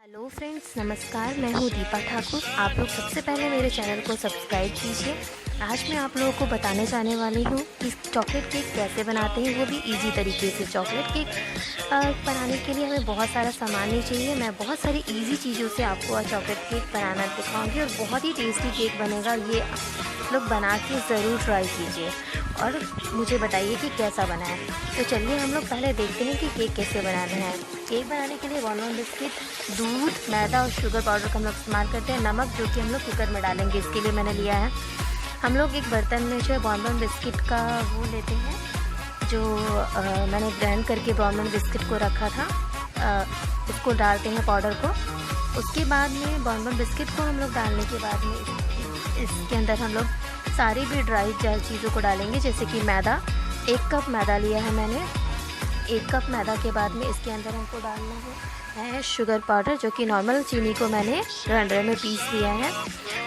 Hello friends, नमस्कार। मैं हूँ दीपा ठाकुर। आप लोग सबसे पहले मेरे चैनल को सब्सक्राइब कीजिए। आज मैं आप लोगों को बताने जाने वाली हूँ कि चॉकलेट केक कैसे बनाते हैं, वो भी इजी तरीके से। चॉकलेट केक बनाने के लिए हमें बहुत सारा सामान नहीं चाहिए। मैं बहुत सारी इजी चीज़ों से आपको आज चॉकलेट केक बनाना दिखाऊंगी और बहुत ही टेस्टी केक बनेगा। ये आप लोग बना के ज़रूर ट्राई कीजिए और मुझे बताइए कि कैसा बना है। तो चलिए हम लोग पहले देखते हैं कि केक कैसे बनाना है। केक बनाने के लिए बॉर्नबॉन बिस्किट, दूध, मैदा और शुगर पाउडर का हम लोग इस्तेमाल करते हैं। नमक जो कि हम लोग कुकर में डालेंगे, इसके लिए मैंने लिया है। हम लोग एक बर्तन में जो है बॉर्नबॉन बिस्किट का वो लेते हैं, जो मैंने ग्राइंड करके बॉर्नबॉन बिस्किट को रखा था, उसको डालते हैं पाउडर को। उसके बाद में बॉर्नबॉन बिस्किट को हम लोग डालने के बाद में इसके अंदर हम लोग सारी भी ड्राई चीज़ों को डालेंगे, जैसे कि मैदा। 1 कप मैदा लिया है मैंने। 1 कप मैदा के बाद में इसके अंदर हमको डालना है शुगर पाउडर, जो कि नॉर्मल चीनी को मैंने ग्राइंडर में पीस लिया है।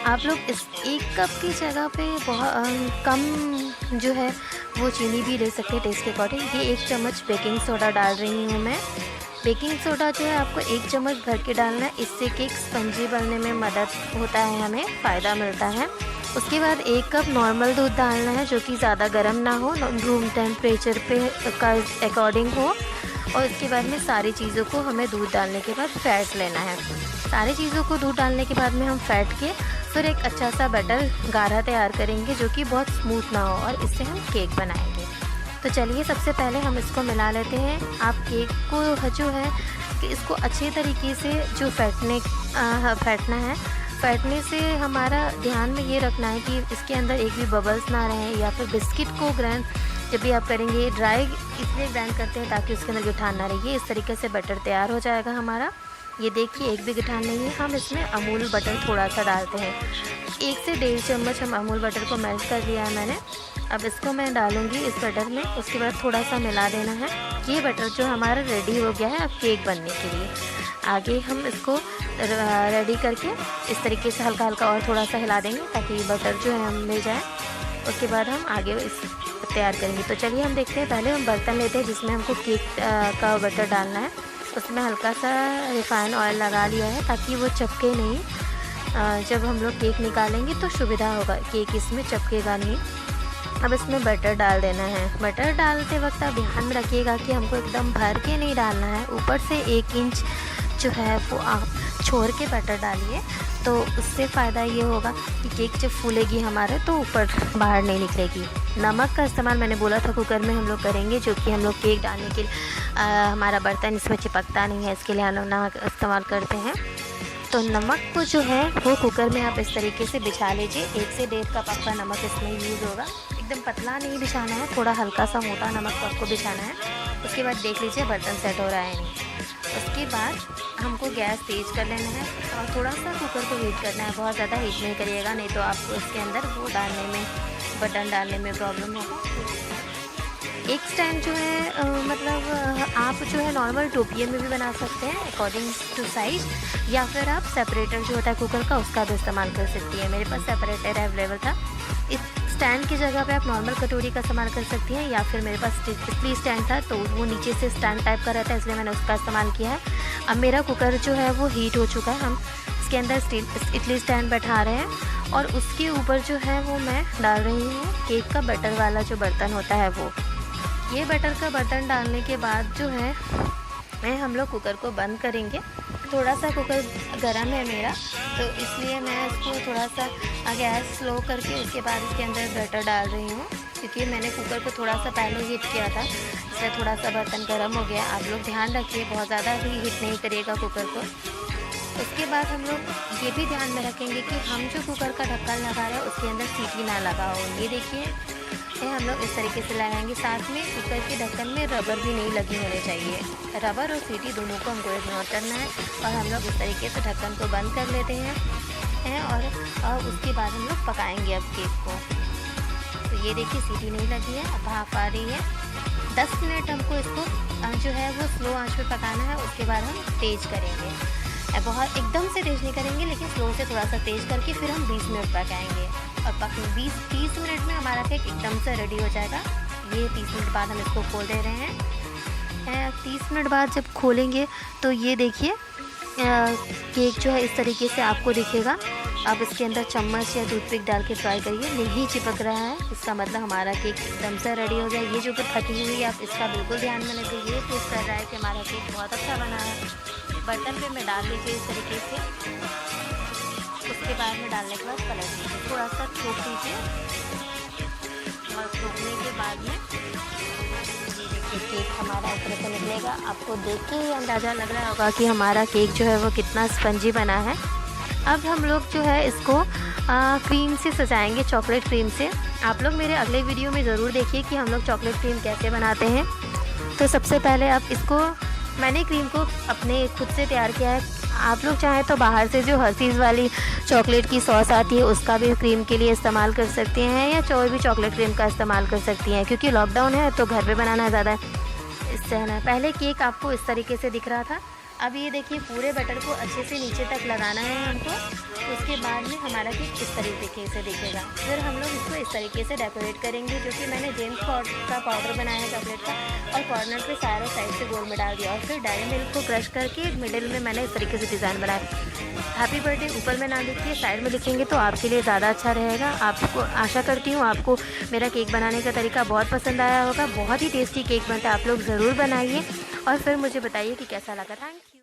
आप लोग इस 1 कप की जगह पे बहुत कम जो है वो चीनी भी ले सकते हैं टेस्ट के अकॉर्डिंग। ये 1 चम्मच बेकिंग सोडा डाल रही हूँ मैं। बेकिंग सोडा जो है आपको 1 चम्मच भर के डालना है। इससे केक स्पंजी बनने में मदद होता है, हमें फ़ायदा मिलता है। उसके बाद 1 कप नॉर्मल दूध डालना है, जो कि ज़्यादा गर्म ना हो, रूम टेम्परेचर पे का अकॉर्डिंग हो। और उसके बाद में सारी चीज़ों को हमें दूध डालने के बाद फेंट लेना है। सारी चीज़ों को दूध डालने के बाद में हम फेंट के फिर एक अच्छा सा बैटर गाढ़ा तैयार करेंगे, जो कि बहुत स्मूथ ना हो, और इससे हम केक बनाएंगे। तो चलिए सबसे पहले हम इसको मिला लेते हैं। आप केक को जो है कि इसको अच्छे तरीके से जो फेंटना है। फेंटने से हमारा ध्यान में ये रखना है कि इसके अंदर एक भी बबल्स ना रहें, या फिर बिस्किट को ग्राइंड जब भी आप करेंगे, ड्राई इसलिए ग्राइंड करते हैं ताकि उसके अंदर गिठान ना रहे। इस तरीके से बटर तैयार हो जाएगा हमारा। ये देखिए, एक भी गिठान नहीं है। हम इसमें अमूल बटर थोड़ा सा डालते हैं। 1 से 1.5 चम्मच हम अमूल बटर को मेल्ट कर लिया है मैंने। अब इसको मैं डालूँगी इस बटर में। उसके बाद थोड़ा सा मिला देना है। ये बटर जो हमारा रेडी हो गया है अब केक बनने के लिए। आगे हम इसको रेडी करके इस तरीके से हल्का हल्का और थोड़ा सा हिला देंगे ताकि बटर जो है हम ले जाए। उसके बाद हम आगे इस तैयार करेंगे। तो चलिए हम देखते हैं। पहले हम बर्तन लेते हैं जिसमें हमको केक का बटर डालना है। उसमें हल्का सा रिफाइन ऑयल लगा लिया है ताकि वो चिपके नहीं। जब हम लोग केक निकालेंगे तो सुविधा होगा, केक इसमें चिपकेगा नहीं। अब इसमें बटर डाल देना है। बटर डालते वक्त आप ध्यान में रखिएगा कि हमको एकदम भर के नहीं डालना है। ऊपर से 1 इंच जो है वो आप छोड़ के बटर डालिए, तो उससे फ़ायदा ये होगा कि केक जब फूलेगी हमारे तो ऊपर बाहर नहीं निकलेगी। नमक का इस्तेमाल मैंने बोला था कुकर में हम लोग करेंगे, जो कि हम लोग केक डालने के हमारा बर्तन इसमें चिपकता नहीं है, इसके लिए हम लोग नमक इस्तेमाल करते हैं। तो नमक को जो है वो कुकर में आप इस तरीके से बिछा लीजिए। 1 से 1.5 कप आपका नमक इसमें यूज़ होगा। एकदम पतला नहीं बिछाना है, थोड़ा हल्का सा मोटा नमक को आपको बिछाना है। उसके बाद देख लीजिए बर्तन सेट हो रहा है नहीं। उसके बाद हमको गैस तेज़ कर लेना है और थोड़ा सा कुकर को हीट करना है। बहुत ज़्यादा हीट नहीं करिएगा, नहीं तो आपको इसके अंदर वो डालने में, बटन डालने में प्रॉब्लम होगा। एक स्टैंड जो है मतलब आप जो है नॉर्मल टोपिए में भी बना सकते हैं अकॉर्डिंग टू साइज़, या फिर आप सेपरेटर जो होता है कुकर का उसका भी इस्तेमाल कर सकती है। मेरे पास सेपरेटर अवेलेबल था। इस स्टैंड की जगह पे आप नॉर्मल कटोरी का इस्तेमाल कर सकती हैं, या फिर मेरे पास इडली स्टैंड था तो वो नीचे से स्टैंड टाइप का रहता है, इसलिए मैंने उसका इस्तेमाल किया है। अब मेरा कुकर जो है वो हीट हो चुका है। हम इसके अंदर इडली स्टैंड बैठा रहे हैं और उसके ऊपर जो है वो मैं डाल रही हूँ केक का बटर वाला जो बर्तन होता है वो। ये बटर का बर्तन डालने के बाद जो है हम लोग कुकर को बंद करेंगे। थोड़ा सा कुकर गर्म है मेरा, तो इसलिए मैं इसको थोड़ा सा गैस स्लो करके उसके बाद इसके अंदर बटर डाल रही हूँ, क्योंकि मैंने कुकर को थोड़ा सा पहले हीट किया था, इसलिए थोड़ा सा बर्तन गर्म हो गया। आप लोग ध्यान रखिए, बहुत ज़्यादा भी हीट नहीं करिएगा कुकर को। उसके बाद हम लोग ये भी ध्यान में रखेंगे कि हम जो कुकर का ढक्कन लगा रहे हैं उसके अंदर सीटी ना लगा हो। ये देखिए हम लोग इस तरीके से लगाएंगे। साथ में कुकर के ढक्कन में रबर भी नहीं लगी होनी चाहिए। रबर और सीटी दोनों को हमको इग्नोर करना है और हम लोग इस तरीके से ढक्कन को बंद कर लेते हैं और उसके बाद हम लोग पकाएंगे अब केक को। तो ये देखिए सीटी नहीं लगी है, अब भाप आ रही है। 10 मिनट हमको इसको जो है वो स्लो आंच पे पकाना है। उसके बाद हम तेज़ करेंगे, बहुत एकदम से तेज़ नहीं करेंगे, लेकिन स्लो से थोड़ा सा तेज़ करके फिर हम 20 मिनट पकाएंगे। और 20-30 मिनट में हमारा केक एकदम से रेडी हो जाएगा। ये 30 मिनट बाद हम इसको खोल दे रहे हैं। 30 मिनट बाद जब खोलेंगे तो ये देखिए केक जो है इस तरीके से आपको दिखेगा। आप इसके अंदर चम्मच या टूथपिक डाल के ट्राई करिए, नहीं चिपक रहा है इसका मतलब हमारा केक एकदम से रेडी हो जाए। ये जो कि फटी हुई है आप इसका बिल्कुल ध्यान में रखिए, ये प्रूफ कर रहा है कि हमारा केक बहुत अच्छा बना है। बर्तन पे मैं डाल लीजिए इस तरीके से, उसके बाद में डालने के बाद पलट दीजिए, थोड़ा सा थोक दीजिए और थोकने के बाद में ये देखिए केक हमारा इस तरह से निकलेगा। आपको देख के ही अंदाज़ा लग रहा होगा कि हमारा केक जो है वो कितना स्पंजी बना है। अब हम लोग जो है इसको क्रीम से सजाएंगे, चॉकलेट क्रीम से। आप लोग मेरे अगले वीडियो में ज़रूर देखिए कि हम लोग चॉकलेट क्रीम कैसे बनाते हैं। तो सबसे पहले आप इसको, मैंने क्रीम को अपने खुद से तैयार किया है। आप लोग चाहें तो बाहर से जो हर्शीज़ वाली चॉकलेट की सॉस आती है उसका भी क्रीम के लिए इस्तेमाल कर सकते हैं, या कोई भी चॉकलेट क्रीम का इस्तेमाल कर सकती हैं। क्योंकि लॉकडाउन है तो घर पे बनाना ज़्यादा इससे है ना। पहले केक आपको इस तरीके से दिख रहा था, अब ये देखिए पूरे बटर को अच्छे से नीचे तक लगाना है हमको। उसके बाद में हमारा केक इस तरीके से दिखेगा। फिर हम लोग इसको इस तरीके से डेकोरेट करेंगे, जो कि मैंने जेम्स का पाउडर बनाया है चॉकलेट का, और कॉर्नर पे सारा साइड से गोल में डाल दिया। और फिर डेयरी मिल्क को क्रश करके मिडिल में मैंने इस तरीके से डिज़ाइन बनाया। हैप्पी बर्थडे ऊपर में ना लिखिए, साइड में लिखेंगे तो आपके लिए ज़्यादा अच्छा रहेगा। आपको आशा करती हूँ आपको मेरा केक बनाने का तरीका बहुत पसंद आया होगा। बहुत ही टेस्टी केक बनता है, आप लोग ज़रूर बनाइए और फिर मुझे बताइए कि कैसा लगा। Thank you.